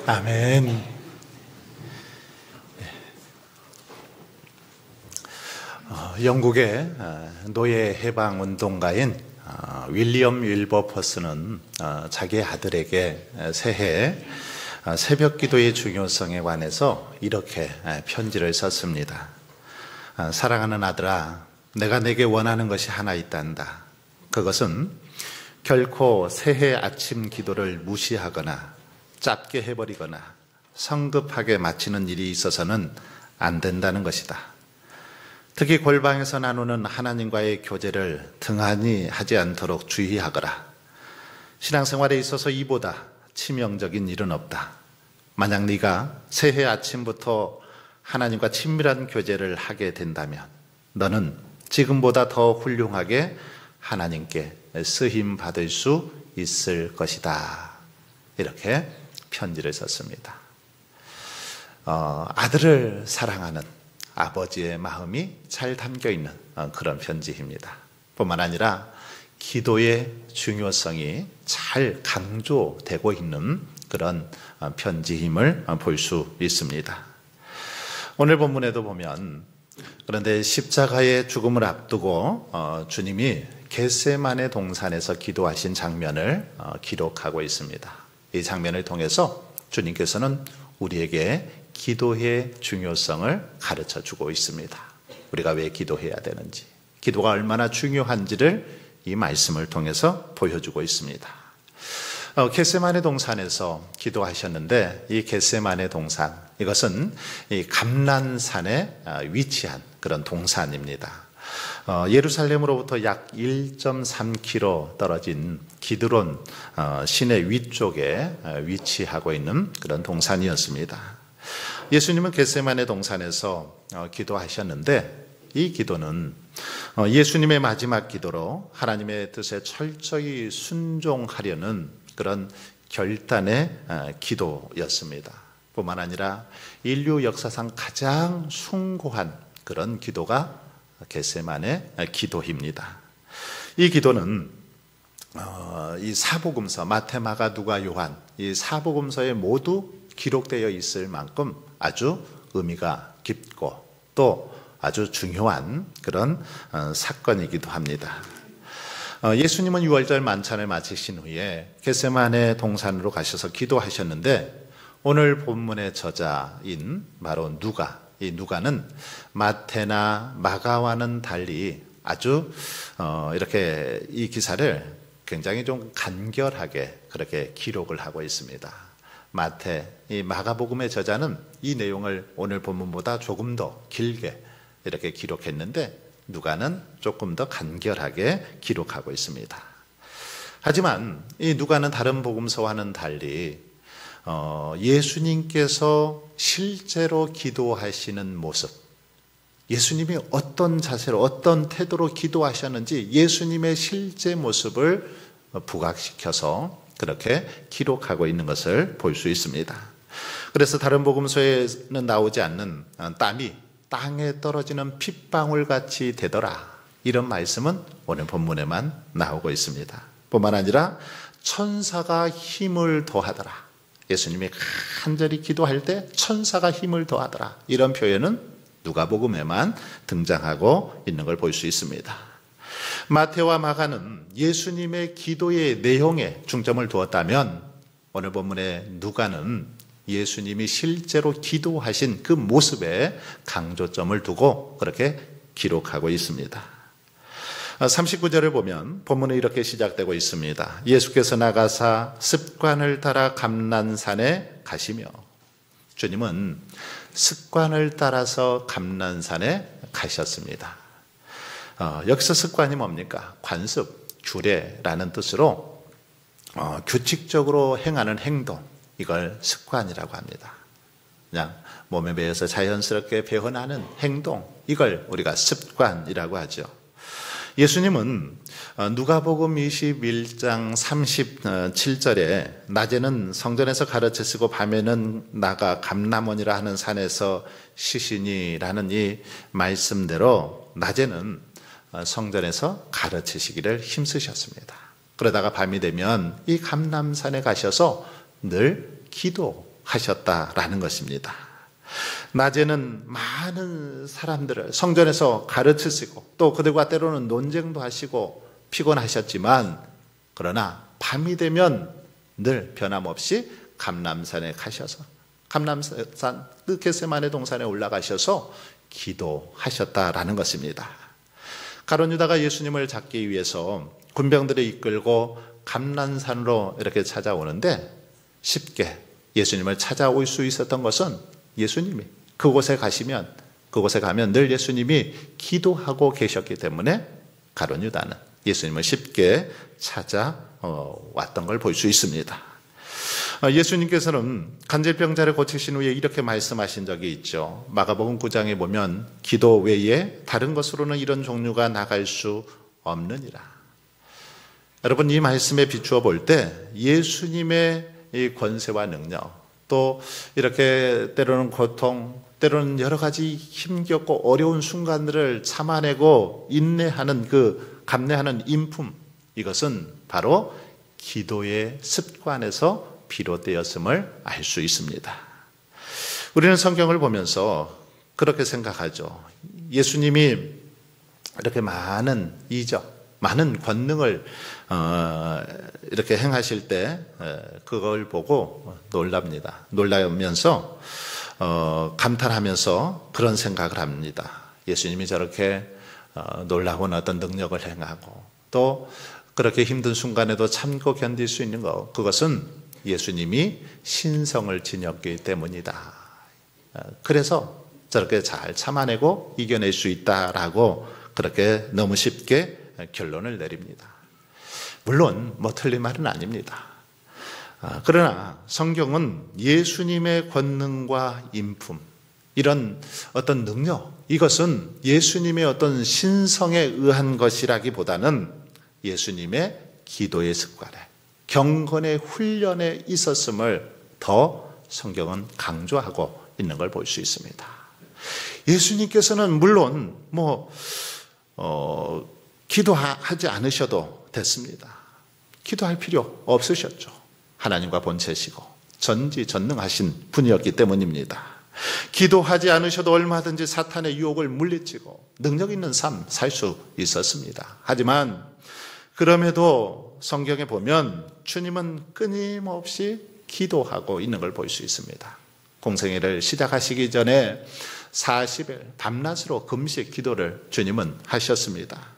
아멘. 영국의 노예 해방 운동가인 윌리엄 윌버퍼스는 자기 아들에게 새해 새벽 기도의 중요성에 관해서 이렇게 편지를 썼습니다. 사랑하는 아들아, 내가 내게 원하는 것이 하나 있단다. 그것은 결코 새해 아침 기도를 무시하거나 짧게 해버리거나 성급하게 마치는 일이 있어서는 안 된다는 것이다. 특히 골방에서 나누는 하나님과의 교제를 등한히 하지 않도록 주의하거라. 신앙생활에 있어서 이보다 치명적인 일은 없다. 만약 네가 새해 아침부터 하나님과 친밀한 교제를 하게 된다면 너는 지금보다 더 훌륭하게 하나님께 쓰임 받을 수 있을 것이다. 이렇게 편지를 썼습니다. 아들을 사랑하는 아버지의 마음이 잘 담겨있는 그런 편지입니다. 뿐만 아니라 기도의 중요성이 잘 강조되고 있는 그런 편지임을 볼 수 있습니다. 오늘 본문에도 보면 그런데 십자가의 죽음을 앞두고 주님이 겟세마네 동산에서 기도하신 장면을 기록하고 있습니다. 이 장면을 통해서 주님께서는 우리에게 기도의 중요성을 가르쳐 주고 있습니다. 우리가 왜 기도해야 되는지, 기도가 얼마나 중요한지를 이 말씀을 통해서 보여주고 있습니다. 겟세마네 동산에서 기도하셨는데 이 겟세마네 동산, 이것은 이 감난산에 위치한 그런 동산입니다. 예루살렘으로부터 약 1.3km 떨어진 기드론 시내 위쪽에 위치하고 있는 그런 동산이었습니다. 예수님은 겟세마네 동산에서 기도하셨는데 이 기도는 예수님의 마지막 기도로 하나님의 뜻에 철저히 순종하려는 그런 결단의 기도였습니다. 뿐만 아니라 인류 역사상 가장 숭고한 그런 기도가 겟세마네 기도입니다. 이 기도는 이 사복음서 마태, 마가, 누가, 요한 이 사복음서에 모두 기록되어 있을 만큼 아주 의미가 깊고 또 아주 중요한 그런 사건이기도 합니다. 예수님은 유월절 만찬을 마치신 후에 겟세마네 동산으로 가셔서 기도하셨는데 오늘 본문의 저자인 바로 누가, 이 누가는 마태나 마가와는 달리 아주 이렇게 이 기사를 굉장히 좀 간결하게 그렇게 기록을 하고 있습니다. 마태, 이 마가복음의 저자는 이 내용을 오늘 본문보다 조금 더 길게 이렇게 기록했는데 누가는 조금 더 간결하게 기록하고 있습니다. 하지만 이 누가는 다른 복음서와는 달리 예수님께서 실제로 기도하시는 모습, 예수님이 어떤 자세로 어떤 태도로 기도하셨는지 예수님의 실제 모습을 부각시켜서 그렇게 기록하고 있는 것을 볼 수 있습니다. 그래서 다른 복음서에는 나오지 않는 땀이 땅에 떨어지는 핏방울 같이 되더라, 이런 말씀은 오늘 본문에만 나오고 있습니다. 뿐만 아니라 천사가 힘을 더하더라, 예수님이 간절히 기도할 때 천사가 힘을 더하더라, 이런 표현은 누가복음에만 등장하고 있는 걸 볼 수 있습니다. 마태와 마가는 예수님의 기도의 내용에 중점을 두었다면 오늘 본문의 누가는 예수님이 실제로 기도하신 그 모습에 강조점을 두고 그렇게 기록하고 있습니다. 39절을 보면 본문은 이렇게 시작되고 있습니다. 예수께서 나가사 습관을 따라 감난산에 가시며, 주님은 습관을 따라서 감난산에 가셨습니다. 여기서 습관이 뭡니까? 관습, 규례라는 뜻으로 규칙적으로 행하는 행동, 이걸 습관이라고 합니다. 그냥 몸에 배어서 자연스럽게 배어나는 행동, 이걸 우리가 습관이라고 하죠. 예수님은 누가복음 21장 37절에 낮에는 성전에서 가르치시고 밤에는 나가 감람원이라 하는 산에서 쉬시니라는 이 말씀대로 낮에는 성전에서 가르치시기를 힘쓰셨습니다. 그러다가 밤이 되면 이 감람산에 가셔서 늘 기도하셨다라는 것입니다. 낮에는 많은 사람들을 성전에서 가르치시고 또 그들과 때로는 논쟁도 하시고 피곤하셨지만, 그러나 밤이 되면 늘 변함없이 감람산에 가셔서 감람산 그 겟세마네 동산에 올라가셔서 기도하셨다라는 것입니다. 가룟 유다가 예수님을 잡기 위해서 군병들을 이끌고 감난산으로 이렇게 찾아오는데 쉽게 예수님을 찾아올 수 있었던 것은 예수님이 그곳에 가면 늘 예수님이 기도하고 계셨기 때문에 가룟 유다는 예수님을 쉽게 찾아왔던 걸 볼 수 있습니다. 예수님께서는 간질병자를 고치신 후에 이렇게 말씀하신 적이 있죠. 마가복음 9장에 보면 기도 외에 다른 것으로는 이런 종류가 나갈 수 없느니라. 여러분, 이 말씀에 비추어 볼 때 예수님의 이 권세와 능력, 또 이렇게 때로는 고통, 때로는 여러 가지 힘겹고 어려운 순간들을 참아내고 인내하는 감내하는 인품, 이것은 바로 기도의 습관에서 비롯되었음을 알 수 있습니다. 우리는 성경을 보면서 그렇게 생각하죠. 예수님이 이렇게 많은 이적, 많은 권능을 이렇게 행하실 때 그걸 보고 놀라면서 감탄하면서 그런 생각을 합니다. 예수님이 저렇게 놀라운 어떤 능력을 행하고 또 그렇게 힘든 순간에도 참고 견딜 수 있는 것, 그것은 예수님이 신성을 지녔기 때문이다. 그래서 저렇게 잘 참아내고 이겨낼 수 있다라고 그렇게 너무 쉽게 결론을 내립니다. 물론 틀린 말은 아닙니다. 그러나 성경은 예수님의 권능과 인품, 이런 어떤 능력, 이것은 예수님의 어떤 신성에 의한 것이라기보다는 예수님의 기도의 습관에, 경건의 훈련에 있었음을 더 성경은 강조하고 있는 걸 볼 수 있습니다. 예수님께서는 물론 기도하지 않으셔도 됐습니다. 기도할 필요 없으셨죠. 하나님과 본체시고 전지전능하신 분이었기 때문입니다. 기도하지 않으셔도 얼마든지 사탄의 유혹을 물리치고 능력 있는 삶 살 수 있었습니다. 하지만 그럼에도 성경에 보면 주님은 끊임없이 기도하고 있는 걸 볼 수 있습니다. 공생애를 시작하시기 전에 40일 밤낮으로 금식 기도를 주님은 하셨습니다.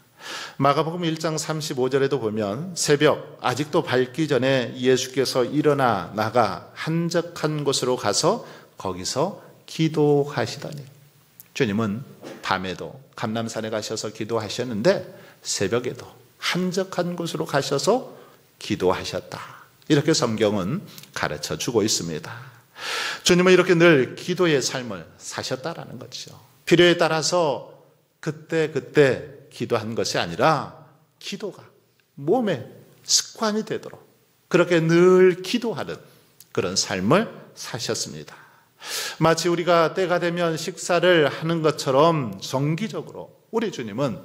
마가복음 1장 35절에도 보면 새벽 아직도 밝기 전에 예수께서 일어나 나가 한적한 곳으로 가서 거기서 기도하시더니, 주님은 밤에도 감람산에 가셔서 기도하셨는데 새벽에도 한적한 곳으로 가셔서 기도하셨다. 이렇게 성경은 가르쳐 주고 있습니다. 주님은 이렇게 늘 기도의 삶을 사셨다라는 거죠. 필요에 따라서 그때 기도한 것이 아니라 기도가 몸의 습관이 되도록 그렇게 늘 기도하는 그런 삶을 사셨습니다. 마치 우리가 때가 되면 식사를 하는 것처럼 정기적으로 우리 주님은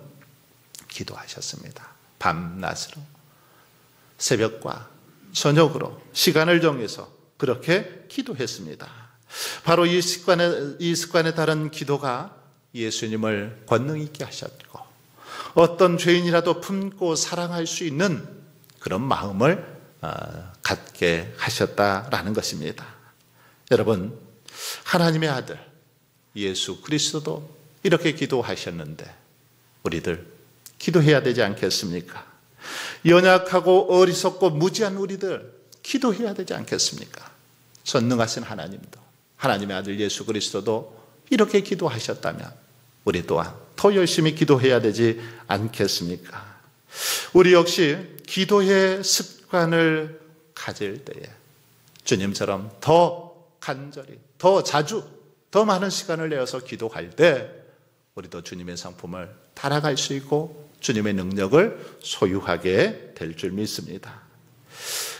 기도하셨습니다. 밤낮으로, 새벽과 저녁으로 시간을 정해서 그렇게 기도했습니다. 바로 이 습관에 따른 기도가 예수님을 권능 있게 하셨고 어떤 죄인이라도 품고 사랑할 수 있는 그런 마음을 갖게 하셨다라는 것입니다. 여러분, 하나님의 아들 예수 그리스도도 이렇게 기도하셨는데 우리들 기도해야 되지 않겠습니까? 연약하고 어리석고 무지한 우리들 기도해야 되지 않겠습니까? 전능하신 하나님도, 하나님의 아들 예수 그리스도도 이렇게 기도하셨다면 우리 또한 더 열심히 기도해야 되지 않겠습니까? 우리 역시 기도의 습관을 가질 때에 주님처럼 더 간절히, 더 자주, 더 많은 시간을 내어서 기도할 때 우리도 주님의 성품을 따라갈 수 있고 주님의 능력을 소유하게 될 줄 믿습니다.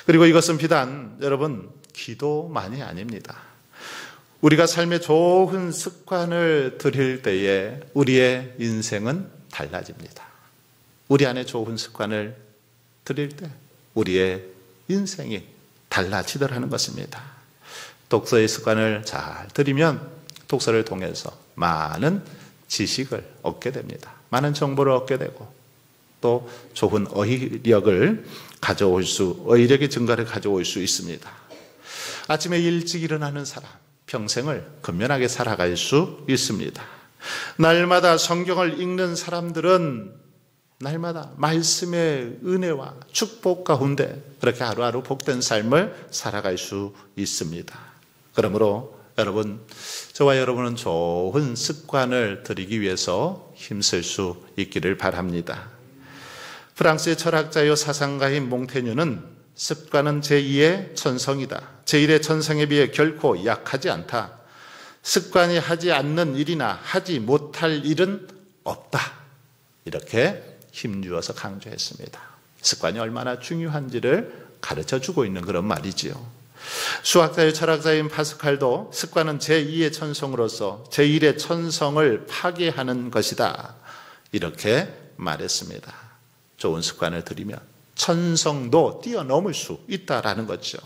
그리고 이것은 비단 여러분 기도만이 아닙니다. 우리가 삶의 좋은 습관을 들일 때에 우리의 인생은 달라집니다. 우리 안에 좋은 습관을 들일 때 우리의 인생이 달라지더라는 것입니다. 독서의 습관을 잘 들이면 독서를 통해서 많은 지식을 얻게 됩니다. 많은 정보를 얻게 되고 또 좋은 어휘력의 증가를 가져올 수 있습니다. 아침에 일찍 일어나는 사람, 평생을 근면하게 살아갈 수 있습니다. 날마다 성경을 읽는 사람들은 날마다 말씀의 은혜와 축복 가운데 그렇게 하루하루 복된 삶을 살아갈 수 있습니다. 그러므로 여러분, 저와 여러분은 좋은 습관을 들이기 위해서 힘쓸 수 있기를 바랍니다. 프랑스의 철학자요 사상가인 몽테뉴는 습관은 제2의 천성이다. 제1의 천성에 비해 결코 약하지 않다. 습관이 하지 않는 일이나 하지 못할 일은 없다. 이렇게 힘주어서 강조했습니다. 습관이 얼마나 중요한지를 가르쳐주고 있는 그런 말이지요. 수학자의 철학자인 파스칼도 습관은 제2의 천성으로서 제1의 천성을 파괴하는 것이다. 이렇게 말했습니다. 좋은 습관을 들이면 천성도 뛰어넘을 수 있다라는 거죠.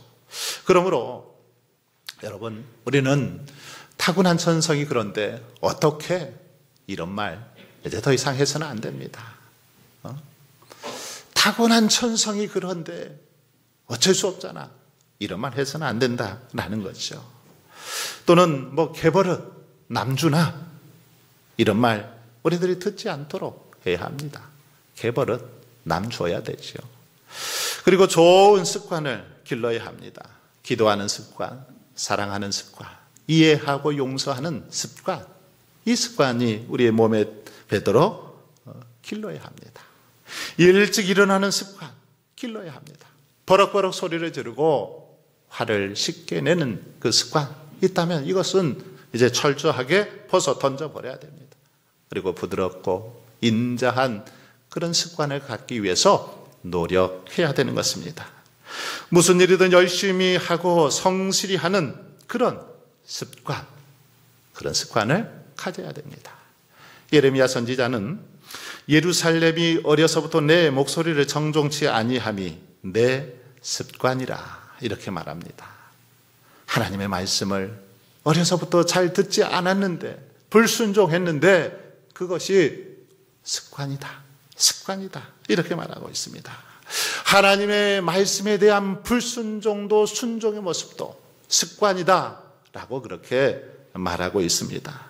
그러므로 여러분, 우리는 타고난 천성이 그런데 어떻게 이런 말 이제 더 이상 해서는 안 됩니다. 타고난 천성이 그런데 어쩔 수 없잖아. 이런 말 해서는 안 된다라는 거죠. 또는 개버릇, 남주나 이런 말 우리들이 듣지 않도록 해야 합니다. 개버릇, 남줘야 되죠. 그리고 좋은 습관을 길러야 합니다. 기도하는 습관, 사랑하는 습관, 이해하고 용서하는 습관. 이 습관이 우리의 몸에 배도록 길러야 합니다. 일찍 일어나는 습관 길러야 합니다. 버럭버럭 소리를 지르고 화를 쉽게 내는 그 습관 있다면 이것은 이제 철저하게 벗어 던져버려야 됩니다. 그리고 부드럽고 인자한 그런 습관을 갖기 위해서 노력해야 되는 것입니다. 무슨 일이든 열심히 하고 성실히 하는 그런 습관, 그런 습관을 가져야 됩니다. 예레미야 선지자는 예루살렘이 어려서부터 내 목소리를 정종치 아니함이 내 습관이라 이렇게 말합니다. 하나님의 말씀을 어려서부터 잘 듣지 않았는데 불순종했는데 그것이 습관이다. 습관이다. 이렇게 말하고 있습니다. 하나님의 말씀에 대한 불순종도 순종의 모습도 습관이다 라고 그렇게 말하고 있습니다.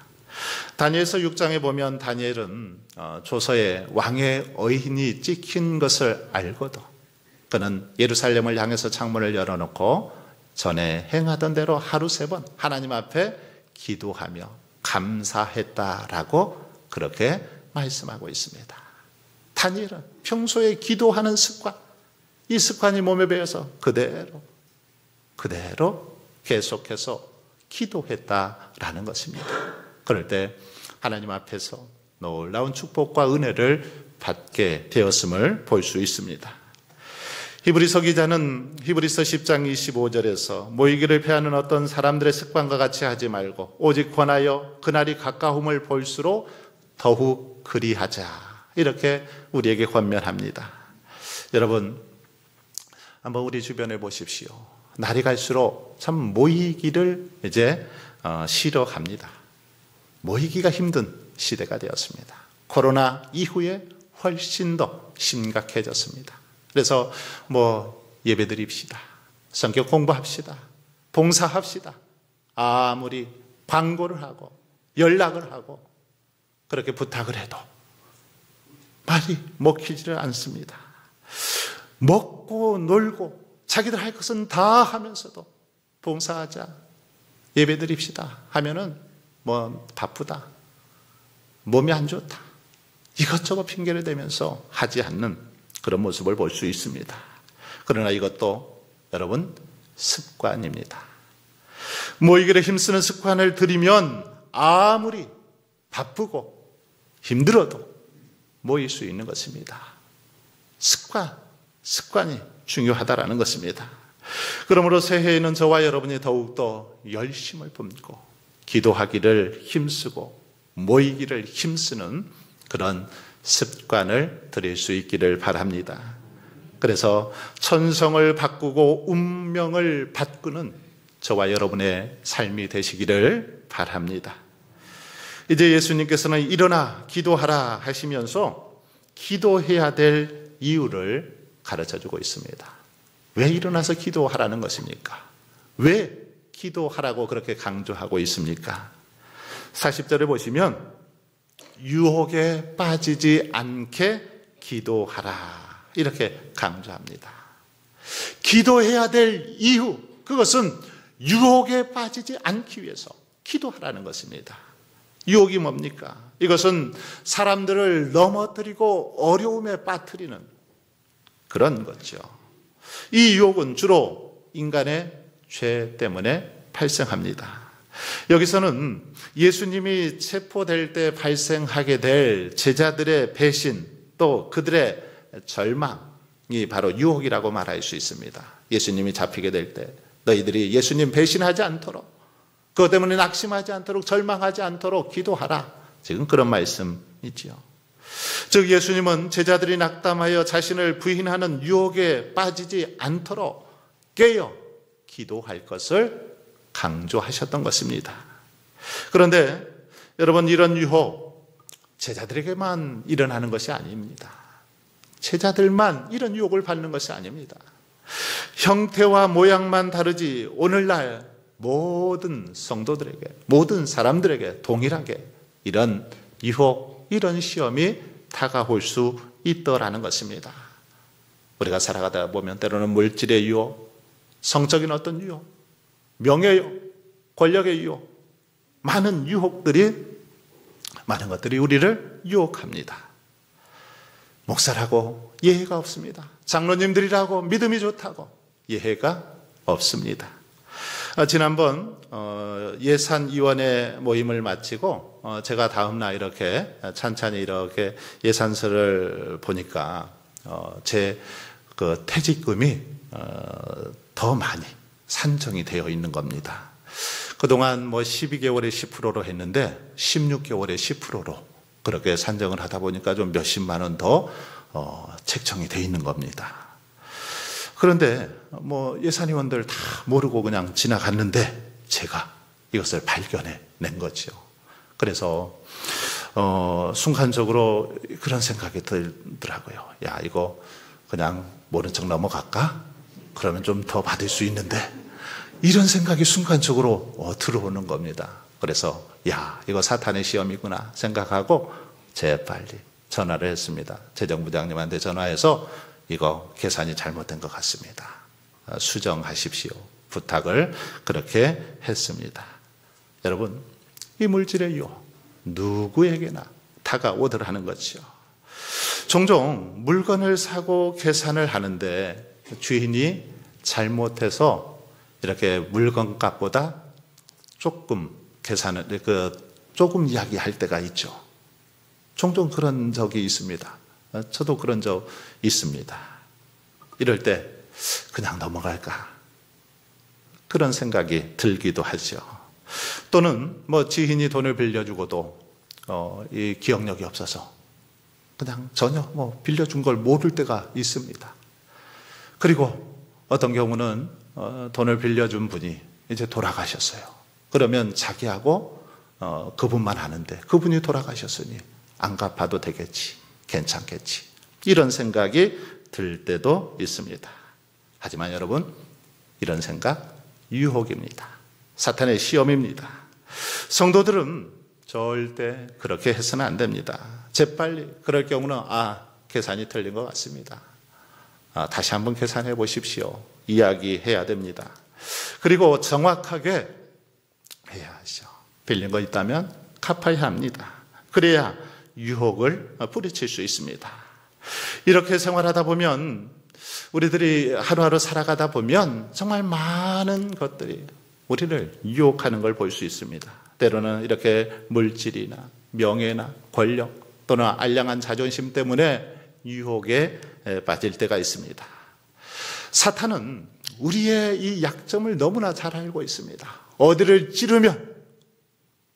다니엘서 6장에 보면 다니엘은 조서에 왕의 의인이 찍힌 것을 알고도 그는 예루살렘을 향해서 창문을 열어놓고 전에 행하던 대로 하루 3번 하나님 앞에 기도하며 감사했다라고 그렇게 말씀하고 있습니다. 다니엘은 평소에 기도하는 습관, 이 습관이 몸에 배어서 그대로 계속해서 기도했다라는 것입니다. 그럴 때 하나님 앞에서 놀라운 축복과 은혜를 받게 되었음을 볼 수 있습니다. 히브리서 기자는 히브리서 10장 25절에서 모이기를 패하는 어떤 사람들의 습관과 같이 하지 말고 오직 권하여 그날이 가까움을 볼수록 더욱 그리하자. 이렇게 우리에게 권면합니다. 여러분, 한번 우리 주변에 보십시오. 날이 갈수록 참 모이기를 이제 싫어합니다. 모이기가 힘든 시대가 되었습니다. 코로나 이후에 훨씬 더 심각해졌습니다. 그래서 예배드립시다. 성경 공부합시다. 봉사합시다. 아무리 광고를 하고 연락을 하고 그렇게 부탁을 해도 말이 먹히지를 않습니다. 먹고 놀고 자기들 할 것은 다 하면서도 봉사하자, 예배드립시다 하면은 바쁘다, 몸이 안 좋다, 이것저것 핑계를 대면서 하지 않는 그런 모습을 볼 수 있습니다. 그러나 이것도 여러분 습관입니다. 모이기를 힘쓰는 습관을 들이면 아무리 바쁘고 힘들어도 모일 수 있는 것입니다. 습관이 중요하다라는 것입니다. 그러므로 새해에는 저와 여러분이 더욱더 열심을 뿜고 기도하기를 힘쓰고 모이기를 힘쓰는 그런 습관을 들일 수 있기를 바랍니다. 그래서 천성을 바꾸고 운명을 바꾸는 저와 여러분의 삶이 되시기를 바랍니다. 이제 예수님께서는 일어나 기도하라 하시면서 기도해야 될 이유를 가르쳐주고 있습니다. 왜 일어나서 기도하라는 것입니까? 왜 기도하라고 그렇게 강조하고 있습니까? 40절을 보시면 유혹에 빠지지 않게 기도하라. 이렇게 강조합니다. 기도해야 될 이유, 그것은 유혹에 빠지지 않기 위해서 기도하라는 것입니다. 유혹이 뭡니까? 이것은 사람들을 넘어뜨리고 어려움에 빠뜨리는 그런 거죠. 이 유혹은 주로 인간의 죄 때문에 발생합니다. 여기서는 예수님이 체포될 때 발생하게 될 제자들의 배신, 또 그들의 절망이 바로 유혹이라고 말할 수 있습니다. 예수님이 잡히게 될 때 너희들이 예수님 배신하지 않도록, 그것 때문에 낙심하지 않도록, 절망하지 않도록 기도하라. 지금 그런 말씀이지요. 즉 예수님은 제자들이 낙담하여 자신을 부인하는 유혹에 빠지지 않도록 깨어 기도할 것을 강조하셨던 것입니다. 그런데 여러분, 이런 유혹 제자들에게만 일어나는 것이 아닙니다. 제자들만 이런 유혹을 받는 것이 아닙니다. 형태와 모양만 다르지 오늘날 모든 성도들에게, 모든 사람들에게 동일하게 이런 유혹, 이런 시험이 다가올 수 있더라는 것입니다. 우리가 살아가다 보면 때로는 물질의 유혹, 성적인 어떤 유혹, 명예의 유혹, 권력의 유혹, 많은 것들이 우리를 유혹합니다. 목사라고 예의가 없습니다. 장로님들이라고 믿음이 좋다고 예의가 없습니다. 지난번 예산위원회 모임을 마치고 제가 다음 날 이렇게 찬찬히 이렇게 예산서를 보니까 제 그 퇴직금이 더 많이 산정이 되어 있는 겁니다. 그동안 12개월에 10%로 했는데 16개월에 10%로 그렇게 산정을 하다 보니까 좀 몇십만 원 더 책정이 되어 있는 겁니다. 그런데 예산위원들 다 모르고 그냥 지나갔는데 제가 이것을 발견해 낸 거죠. 그래서 순간적으로 그런 생각이 들더라고요. 야, 이거 그냥 모른 척 넘어갈까? 그러면 좀 더 받을 수 있는데, 이런 생각이 순간적으로 들어오는 겁니다. 그래서 야, 이거 사탄의 시험이구나 생각하고 재빨리 전화를 했습니다. 재정부장님한테 전화해서 이거 계산이 잘못된 것 같습니다. 수정하십시오. 부탁을 그렇게 했습니다. 여러분, 이 물질의 유혹 누구에게나 다가오더라는 거죠. 종종 물건을 사고 계산을 하는데 주인이 잘못해서 이렇게 물건값보다 조금 계산을 조금 이야기할 때가 있죠. 종종 그런 적이 있습니다. 저도 그런 적 있습니다. 이럴 때 그냥 넘어갈까? 그런 생각이 들기도 하죠. 또는 지인이 돈을 빌려주고도 이 기억력이 없어서 그냥 전혀 빌려준 걸 모를 때가 있습니다. 그리고 어떤 경우는 돈을 빌려준 분이 이제 돌아가셨어요. 그러면 자기하고 그분만 아는데 그분이 돌아가셨으니 안 갚아도 되겠지, 괜찮겠지, 이런 생각이 들 때도 있습니다. 하지만 여러분, 이런 생각 유혹입니다. 사탄의 시험입니다. 성도들은 절대 그렇게 해서는 안 됩니다. 재빨리 그럴 경우는 계산이 틀린 것 같습니다. 다시 한번 계산해 보십시오. 이야기해야 됩니다. 그리고 정확하게 해야 하죠. 빌린 거 있다면 갚아야 합니다. 그래야 유혹을 뿌리칠 수 있습니다. 이렇게 생활하다 보면, 우리들이 하루하루 살아가다 보면 정말 많은 것들이 우리를 유혹하는 걸 볼 수 있습니다. 때로는 이렇게 물질이나 명예나 권력 또는 알량한 자존심 때문에 유혹에 빠질 때가 있습니다. 사탄은 우리의 이 약점을 너무나 잘 알고 있습니다. 어디를 찌르면,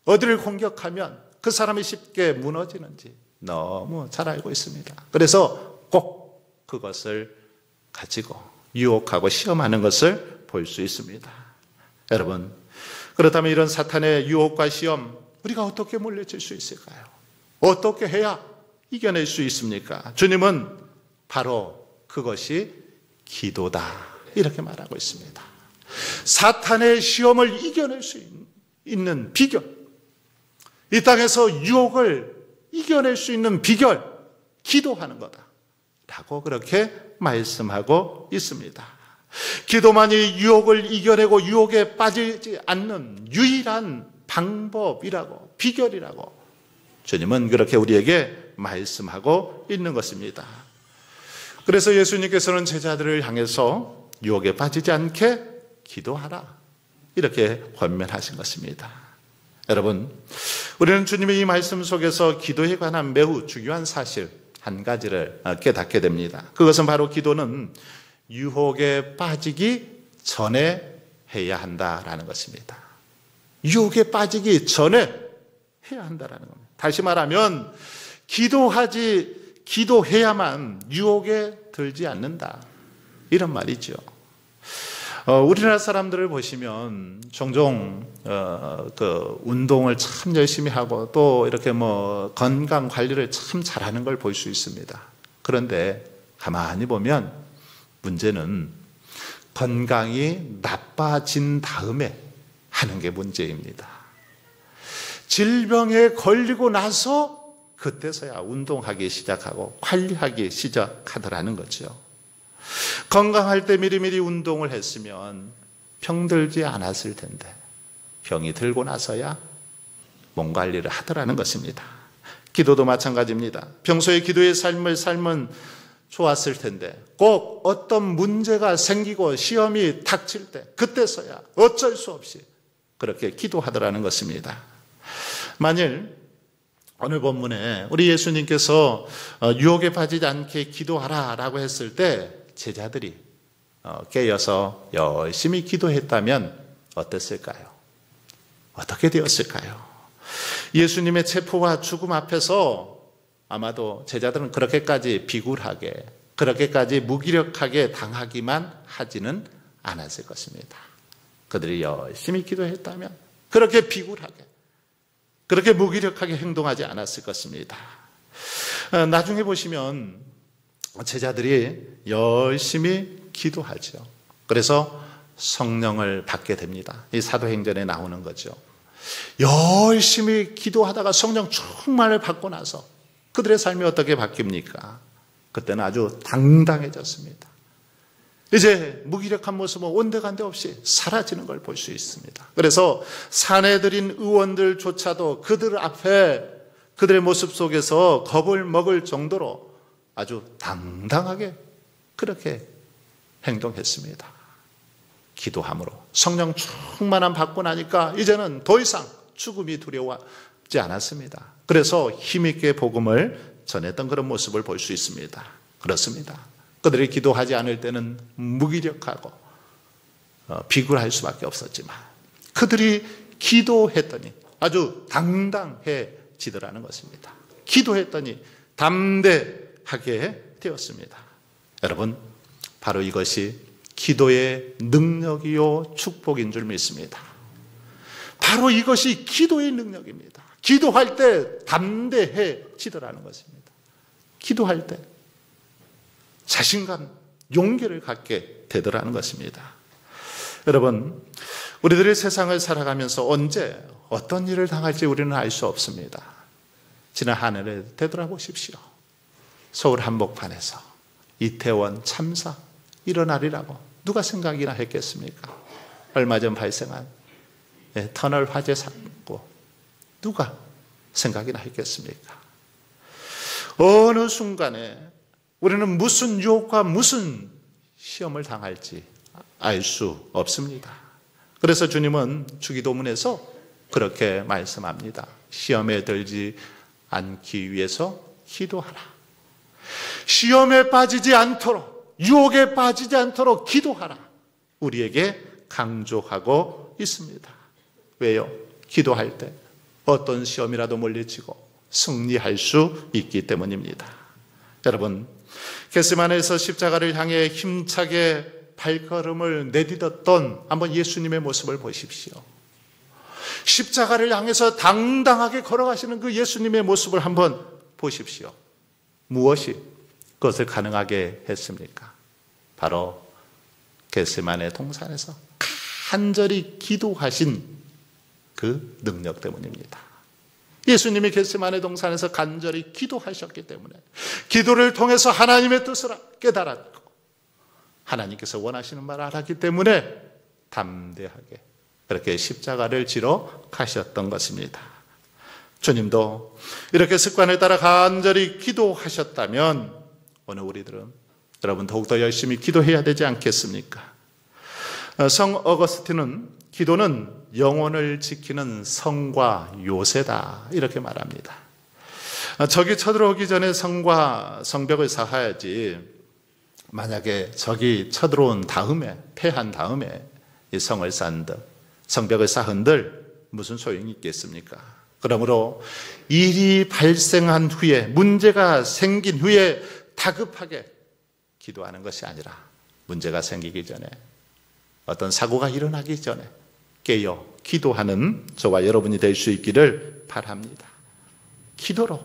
어디를 공격하면 그 사람이 쉽게 무너지는지 너무 잘 알고 있습니다. 그래서 꼭 그것을 가지고 유혹하고 시험하는 것을 볼 수 있습니다. 여러분, 그렇다면 이런 사탄의 유혹과 시험, 우리가 어떻게 물리칠 수 있을까요? 어떻게 해야 이겨낼 수 있습니까? 주님은 바로 그것이 기도다, 이렇게 말하고 있습니다. 사탄의 시험을 이겨낼 수 있는 비결, 이 땅에서 유혹을 이겨낼 수 있는 비결, 기도하는 거다. 라고 그렇게 말씀하고 있습니다. 기도만이 유혹을 이겨내고 유혹에 빠지지 않는 유일한 방법이라고, 비결이라고 주님은 그렇게 우리에게 말씀하고 있는 것입니다. 그래서 예수님께서는 제자들을 향해서 유혹에 빠지지 않게 기도하라, 이렇게 권면하신 것입니다. 여러분, 우리는 주님의 이 말씀 속에서 기도에 관한 매우 중요한 사실 한 가지를 깨닫게 됩니다. 그것은 바로 기도는 유혹에 빠지기 전에 해야 한다라는 것입니다. 유혹에 빠지기 전에 해야 한다라는 겁니다. 다시 말하면 기도해야만 유혹에 들지 않는다, 이런 말이죠. 우리나라 사람들을 보시면 종종 운동을 참 열심히 하고 또 이렇게 건강 관리를 참 잘하는 걸 볼 수 있습니다. 그런데 가만히 보면 문제는 건강이 나빠진 다음에 하는 게 문제입니다. 질병에 걸리고 나서 그때서야 운동하기 시작하고 관리하기 시작하더라는 거죠. 건강할 때 미리미리 운동을 했으면 병들지 않았을 텐데 병이 들고 나서야 몸 관리를 하더라는 것입니다. 기도도 마찬가지입니다. 평소에 기도의 삶을 살면 좋았을 텐데 꼭 어떤 문제가 생기고 시험이 닥칠 때 그때서야 어쩔 수 없이 그렇게 기도하더라는 것입니다. 만일 오늘 본문에 우리 예수님께서 유혹에 빠지지 않게 기도하라 라고 했을 때 제자들이 깨어서 열심히 기도했다면 어땠을까요? 어떻게 되었을까요? 예수님의 체포와 죽음 앞에서 아마도 제자들은 그렇게까지 비굴하게, 그렇게까지 무기력하게 당하기만 하지는 않았을 것입니다. 그들이 열심히 기도했다면 그렇게 비굴하게, 그렇게 무기력하게 행동하지 않았을 것입니다. 나중에 보시면 제자들이 열심히 기도하죠. 그래서 성령을 받게 됩니다. 이 사도행전에 나오는 거죠. 열심히 기도하다가 성령 충만을 받고 나서 그들의 삶이 어떻게 바뀝니까? 그때는 아주 당당해졌습니다. 이제 무기력한 모습은 온데간데 없이 사라지는 걸 볼 수 있습니다. 그래서 사내들인 의원들조차도 그들 앞에 그들의 모습 속에서 겁을 먹을 정도로 아주 당당하게 그렇게 행동했습니다. 기도함으로 성령 충만함 받고 나니까 이제는 더 이상 죽음이 두려워하지 않았습니다. 그래서 힘있게 복음을 전했던 그런 모습을 볼 수 있습니다. 그렇습니다. 그들이 기도하지 않을 때는 무기력하고 비굴할 수밖에 없었지만 그들이 기도했더니 아주 당당해지더라는 것입니다. 기도했더니 담대하게 되었습니다. 여러분, 바로 이것이 기도의 능력이요 축복인 줄 믿습니다. 바로 이것이 기도의 능력입니다. 기도할 때 담대해지더라는 것입니다. 기도할 때 자신감, 용기를 갖게 되더라는 것입니다. 여러분, 우리들이 세상을 살아가면서 언제 어떤 일을 당할지 우리는 알 수 없습니다. 지난 한 해를 되돌아보십시오. 서울 한복판에서 이태원 참사 일어나리라고 누가 생각이나 했겠습니까? 얼마 전 발생한 터널 화재 사고 누가 생각이나 했겠습니까? 어느 순간에 우리는 무슨 유혹과 무슨 시험을 당할지 알 수 없습니다. 그래서 주님은 주기도문에서 그렇게 말씀합니다. 시험에 들지 않기 위해서 기도하라. 시험에 빠지지 않도록, 유혹에 빠지지 않도록 기도하라. 우리에게 강조하고 있습니다. 왜요? 기도할 때 어떤 시험이라도 물리치고 승리할 수 있기 때문입니다. 여러분, 겟세마네에서 십자가를 향해 힘차게 발걸음을 내딛었던 한번 예수님의 모습을 보십시오. 십자가를 향해서 당당하게 걸어가시는 그 예수님의 모습을 한번 보십시오. 무엇이 그것을 가능하게 했습니까? 바로 겟세마네 동산에서 간절히 기도하신 그 능력 때문입니다. 예수님이 겟세마네 동산에서 간절히 기도하셨기 때문에 기도를 통해서 하나님의 뜻을 깨달았고 하나님께서 원하시는 말을 알았기 때문에 담대하게 그렇게 십자가를 지러 가셨던 것입니다. 주님도 이렇게 습관에 따라 간절히 기도하셨다면 오늘 우리들은 여러분 더욱더 열심히 기도해야 되지 않겠습니까? 성 어거스틴은 기도는 영혼을 지키는 성과 요새다 이렇게 말합니다. 적이 쳐들어오기 전에 성과 성벽을 쌓아야지 만약에 적이 쳐들어온 다음에 패한 다음에 이 성을 쌓은들 성벽을 쌓은들 무슨 소용이 있겠습니까? 그러므로 일이 발생한 후에 문제가 생긴 후에 다급하게 기도하는 것이 아니라 문제가 생기기 전에 어떤 사고가 일어나기 전에 깨어 기도하는 저와 여러분이 될 수 있기를 바랍니다. 기도로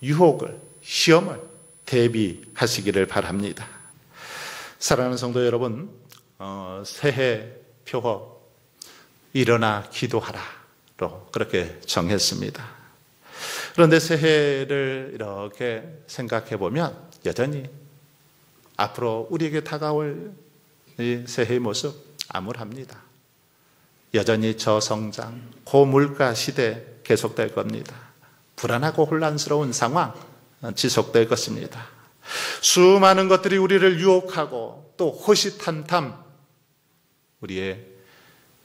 유혹을, 시험을 대비하시기를 바랍니다. 사랑하는 성도 여러분, 새해 표어 일어나 기도하라로 그렇게 정했습니다. 그런데 새해를 이렇게 생각해 보면 여전히 앞으로 우리에게 다가올 이 새해의 모습 암울합니다. 여전히 저성장, 고물가 시대 계속될 겁니다. 불안하고 혼란스러운 상황 지속될 것입니다. 수많은 것들이 우리를 유혹하고 또 호시탐탐 우리의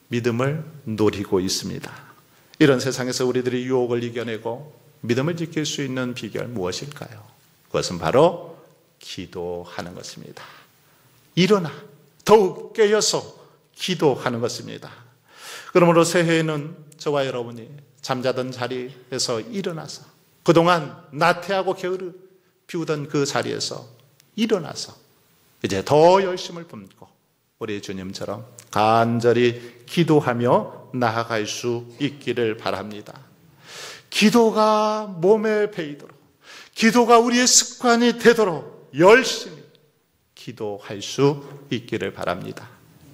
믿음을 노리고 있습니다. 이런 세상에서 우리들이 유혹을 이겨내고 믿음을 지킬 수 있는 비결 무엇일까요? 그것은 바로 기도하는 것입니다. 일어나 더욱 깨어서 기도하는 것입니다. 그러므로 새해에는 저와 여러분이 잠자던 자리에서 일어나서 그동안 나태하고 게으르 피우던 그 자리에서 일어나서 이제 더 열심을 붓고 우리 주님처럼 간절히 기도하며 나아갈 수 있기를 바랍니다. 기도가 몸에 배이도록 기도가 우리의 습관이 되도록 열심히 기도할 수 있기를 바랍니다.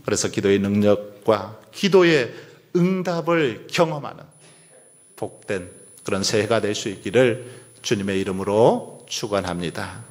그래서 기도의 능력과 기도의 응답을 경험하는 복된 그런 새해가 될 수 있기를 주님의 이름으로 축원합니다.